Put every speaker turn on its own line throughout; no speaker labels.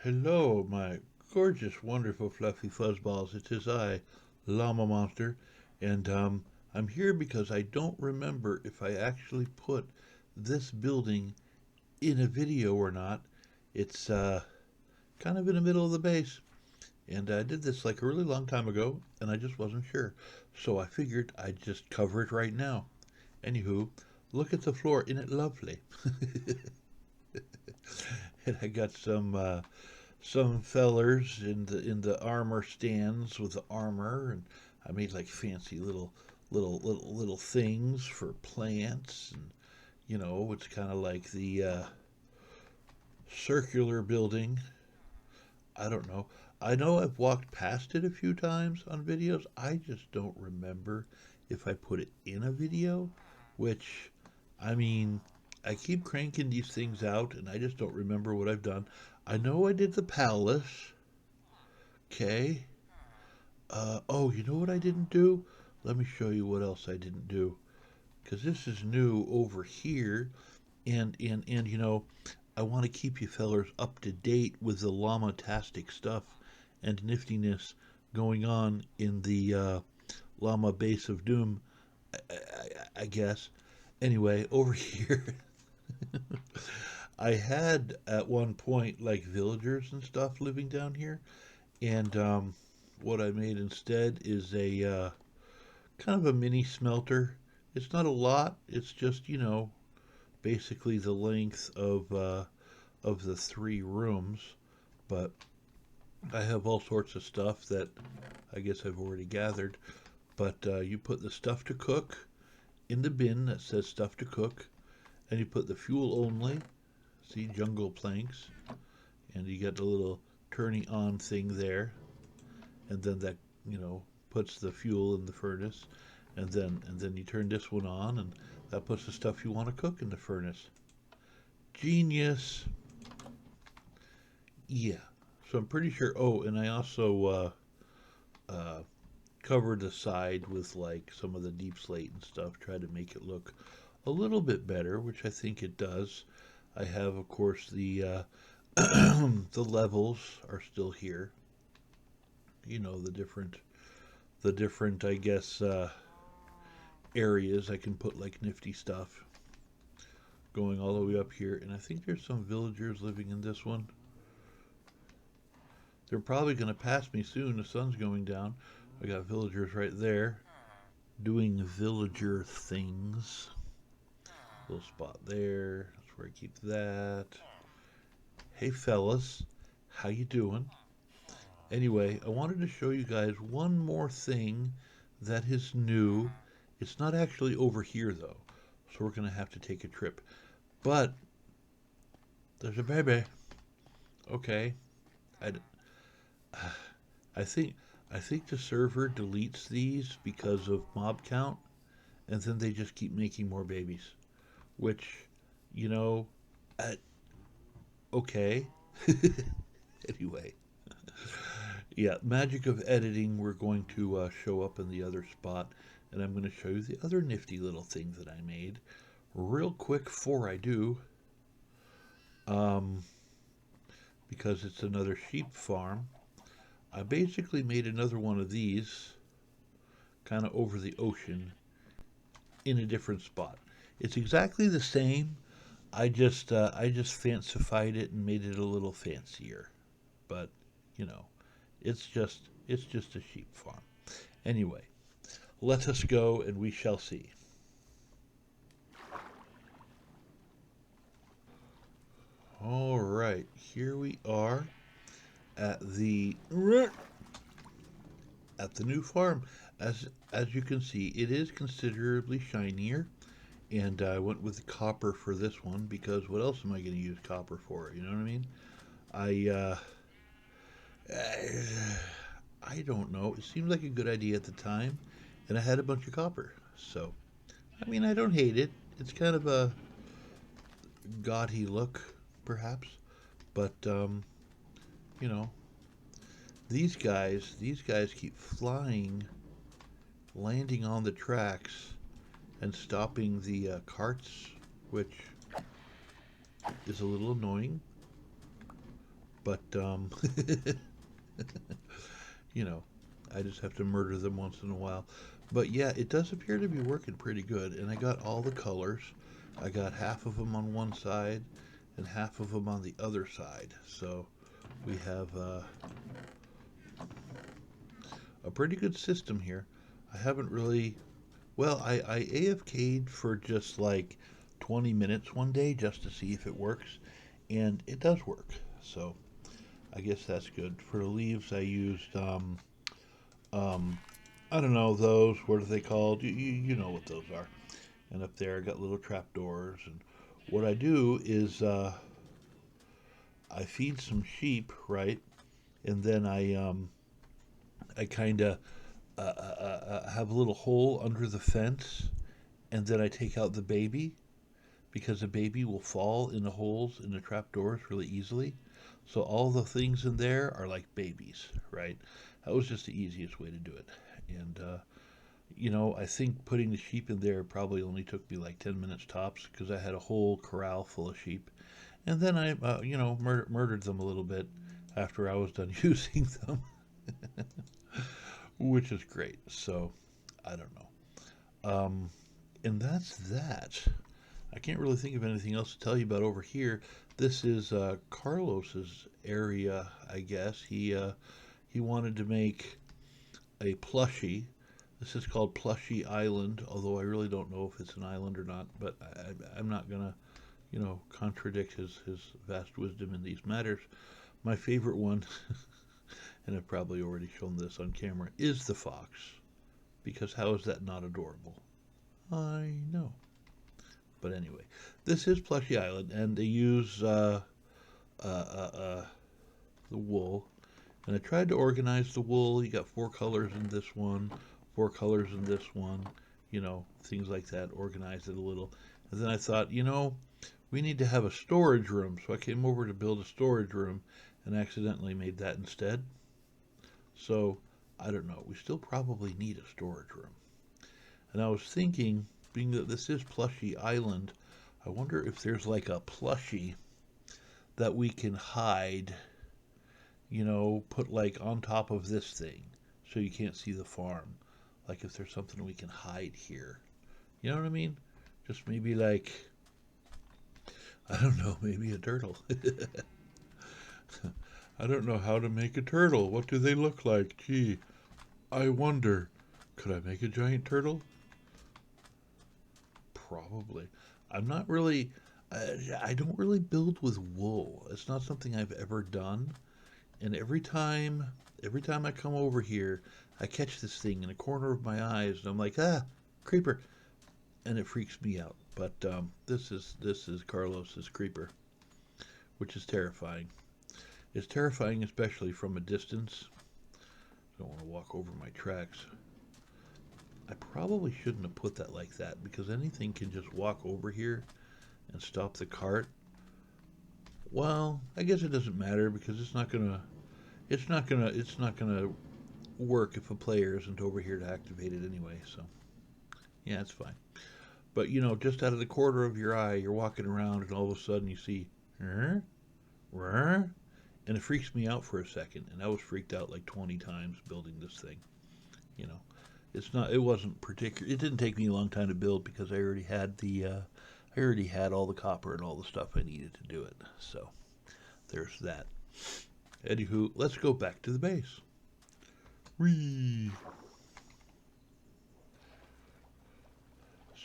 Hello, my gorgeous, wonderful, fluffy fuzzballs. It is I, Llama Monster, and I'm here because I don't remember if I actually put this building in a video or not. It's kind of in the middle of the base, and I did this like a really long time ago, and I just wasn't sure. So I figured I'd just cover it right now. Anywho, look at the floor, isn't it lovely? And I got some fellers in the armor stands with the armor, and I made like fancy little things for plants, and it's kind of like the circular building. I don't know. I know I've walked past it a few times on videos. I just don't remember if I put it in a video, which, I mean, I keep cranking these things out and I just don't remember what I've done. I know I did the palace. Okay. Oh, you know what I didn't do? Let me show you what else I didn't do. Because this is new over here. And I want to keep you fellers up to date with the llama-tastic stuff and niftiness going on in the llama base of doom, I guess. Anyway, over here, I had at one point like villagers and stuff living down here. And what I made instead is a kind of a mini smelter. It's not a lot. It's just basically the length of the three rooms. But I have all sorts of stuff that I guess I've already gathered. But you put the stuff to cook in the bin that says stuff to cook, and you put the fuel only. See, jungle planks, and you get the little turning on thing there, and then that puts the fuel in the furnace, and then you turn this one on, and that puts the stuff you want to cook in the furnace. Genius. Yeah. So I'm pretty sure. Oh, and I also covered the side with like some of the deep slate and stuff, tried to make it look a little bit better, which I think it does. I have, of course, the the levels are still here. The different, I guess, areas I can put like nifty stuff going all the way up here. And I think there's some villagers living in this one. They're probably going to pass me soon. The sun's going down. I got villagers right there doing villager things. Little spot there. That's where I keep that. Hey fellas, how you doing? Anyway, I wanted to show you guys one more thing that is new. It's not actually over here though, so we're gonna have to take a trip. But there's a baby. Okay, I, I think I think the server deletes these because of mob count, and then they just keep making more babies. Which, you know, uh, okay. Anyway, yeah, magic of editing. We're going to show up in the other spot, and I'm going to show you the other nifty little thing that I made real quick before I do, um, because it's another sheep farm. I basically made another one of these kind of over the ocean in a different spot. It's exactly the same. I just fancified it and made it a little fancier. But you know, it's just a sheep farm. Anyway, let us go and we shall see. All right, here we are at the new farm. As you can see, it is considerably shinier, and I went with copper for this one because what else am I going to use copper for? You know what I mean? I I don't know. It seemed like a good idea at the time, and I had a bunch of copper. So, I mean, I don't hate it. It's kind of a gaudy look, perhaps, but you know, these guys keep flying, landing on the tracks, and stopping the carts, which is a little annoying. But, you know, I just have to murder them once in a while. But yeah, it does appear to be working pretty good. And I got all the colors. I got half of them on one side and half of them on the other side. So we have a pretty good system here. I haven't really, well, I AFK'd for just like 20 minutes one day just to see if it works. And it does work. So I guess that's good. For the leaves, I used, um, I don't know, those, what are they called? You know what those are. And up there, I got little trapdoors. And what I do is I feed some sheep, right? And then I kind of have a little hole under the fence, and then I take out the baby because the baby will fall in the holes in the trapdoors really easily. So all the things in there are like babies, right? That was just the easiest way to do it. And I think putting the sheep in there probably only took me like 10 minutes tops because I had a whole corral full of sheep. And then I, murdered them a little bit after I was done using them, which is great. So I don't know. And that's that. I can't really think of anything else to tell you about over here. This is Carlos's area, I guess. He wanted to make a plushie. This is called Plushie Island, although I really don't know if it's an island or not. But I'm not gonna, contradict his vast wisdom in these matters. My favorite one, and I've probably already shown this on camera, is the fox. Because how is that not adorable? I know. But anyway, this is Plushie Island, and they use uh, uh, uh, the wool. And I tried to organize the wool. You got 4 colors in this one, 4 colors in this one, things like that. Organize it a little. And then I thought, we need to have a storage room. So I came over to build a storage room and accidentally made that instead. So I don't know. We still probably need a storage room. And I was thinking, being that this is Plushie Island, I wonder if there's like a plushie that we can hide, put like on top of this thing so you can't see the farm. Like if there's something we can hide here. You know what I mean? Just maybe like, I don't know, maybe a turtle. I don't know how to make a turtle. What do they look like? Gee, I wonder. Could I make a giant turtle? Probably. I'm not really. I don't really build with wool. It's not something I've ever done. And every time I come over here, I catch this thing in the corner of my eyes, and I'm like, creeper, and it freaks me out. But this is Carlos's creeper, which is terrifying. It's terrifying, especially from a distance. I don't want to walk over my tracks. I probably shouldn't have put that like that because anything can just walk over here and stop the cart. Well, I guess it doesn't matter because it's not gonna work if a player isn't over here to activate it anyway. So yeah, it's fine. But just out of the corner of your eye, you're walking around and all of a sudden you see, "Rrr, rrr," and it freaks me out for a second. And I was freaked out like 20 times building this thing. You know, it wasn't particular. It didn't take me a long time to build because I already had all the copper and all the stuff I needed to do it. So there's that. Anywho, let's go back to the base. Whee!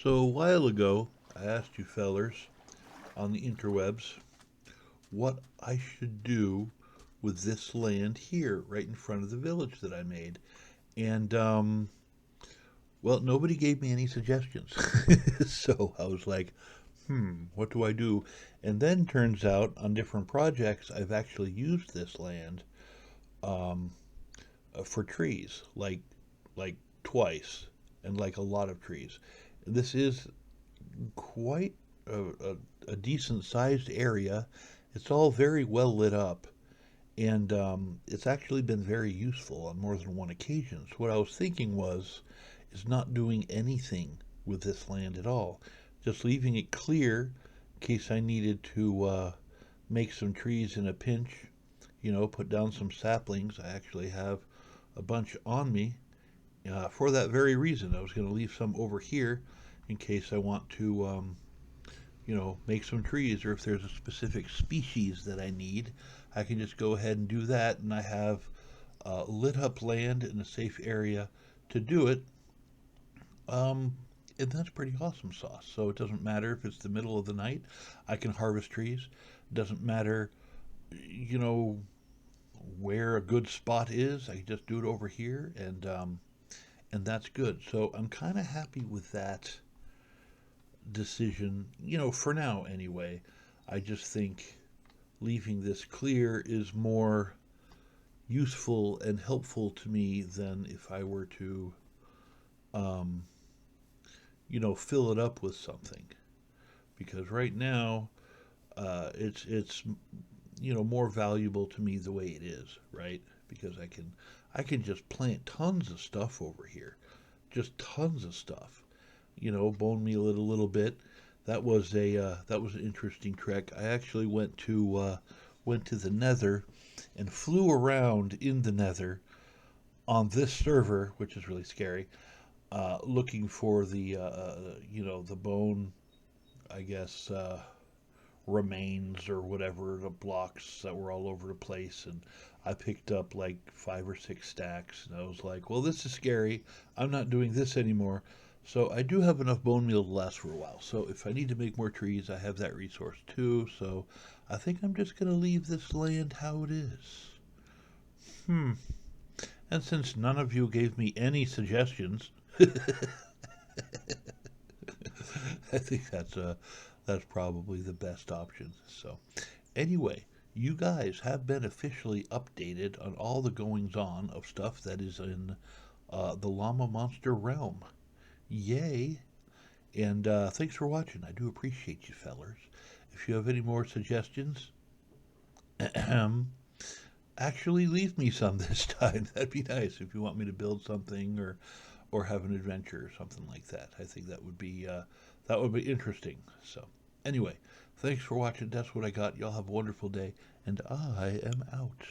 So a while ago, I asked you fellers on the interwebs what I should do with this land here, right in front of the village that I made. And, well, nobody gave me any suggestions. So I was like, what do I do? And then turns out on different projects, I've actually used this land um, for trees, like twice, and like a lot of trees. This is quite a decent sized area. It's all very well lit up, and it's actually been very useful on more than one occasion. So what I was thinking is not doing anything with this land at all, just leaving it clear in case I needed to make some trees in a pinch, put down some saplings. I actually have a bunch on me for that very reason. I was going to leave some over here in case I want to, make some trees, or if there's a specific species that I need, I can just go ahead and do that, and I have lit up land in a safe area to do it. Um, and that's pretty awesome sauce. So it doesn't matter if it's the middle of the night, I can harvest trees. It doesn't matter, you know, where a good spot is. I can just do it over here, and that's good. So I'm kind of happy with that decision, for now anyway. I just think leaving this clear is more useful and helpful to me than if I were to, um, fill it up with something. Because right now, it's more valuable to me the way it is, right? Because I can just plant tons of stuff over here, just tons of stuff. Bone meal it a little bit. That was an interesting trek. I actually went to the Nether and flew around in the Nether on this server, which is really scary, looking for the bone, I guess, remains or whatever, the blocks that were all over the place. And I picked up like 5 or 6 stacks, and I was like, well, this is scary. I'm not doing this anymore. So I do have enough bone meal to last for a while. So if I need to make more trees, I have that resource too. So I think I'm just going to leave this land how it is. Hmm. And since none of you gave me any suggestions, I think that's probably the best option. So anyway, you guys have been officially updated on all the goings on of stuff that is in the llama monster realm. Yay! And thanks for watching. I do appreciate you, fellers. If you have any more suggestions, actually leave me some this time. That'd be nice if you want me to build something or have an adventure or something like that. I think that would be interesting. So anyway, thanks for watching. That's what I got. Y'all have a wonderful day, and I am out.